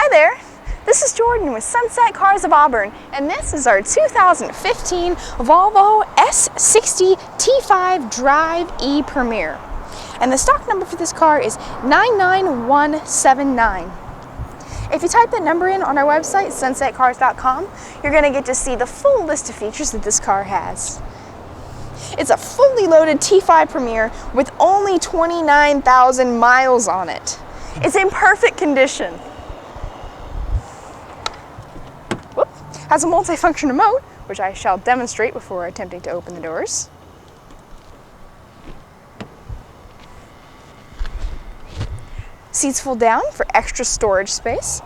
Hi there, this is Jordan with Sunset Cars of Auburn, and this is our 2015 Volvo S60 T5 Drive E Premier. And the stock number for this car is 99179. If you type that number in on our website, sunsetcars.com, you're going to get to see the full list of features that this car has. It's a fully loaded T5 Premier with only 29,000 miles on it. It's in perfect condition. Whoop. Has a multifunction remote, which I shall demonstrate before attempting to open the doors. Seats fold down for extra storage space,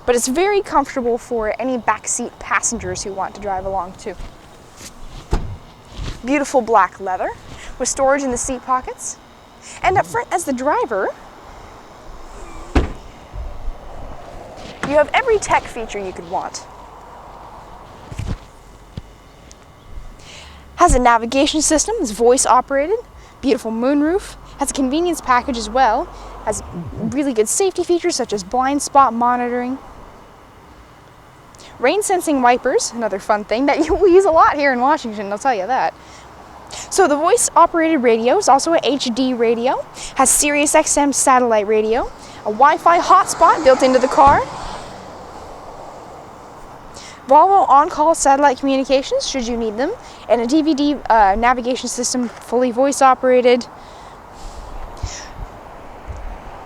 but it's very comfortable for any backseat passengers who want to drive along too. Beautiful black leather with storage in the seat pockets. And up front as the driver, you have every tech feature you could want. Has a navigation system that's voice operated, beautiful moonroof, has a convenience package as well, has really good safety features such as blind spot monitoring, rain sensing wipers, another fun thing that you will use a lot here in Washington, I'll tell you that. So the voice operated radio is also a HD radio, has Sirius XM satellite radio, a Wi-Fi hotspot built into the car, Volvo on-call satellite communications should you need them, and a DVD navigation system fully voice operated.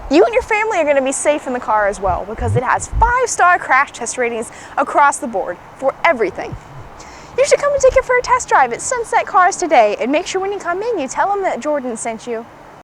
You and your family are going to be safe in the car as well because it has 5-star crash test ratings across the board for everything. You should come and take it for a test drive at Sunset Cars today, and make sure when you come in you tell them that Jordan sent you.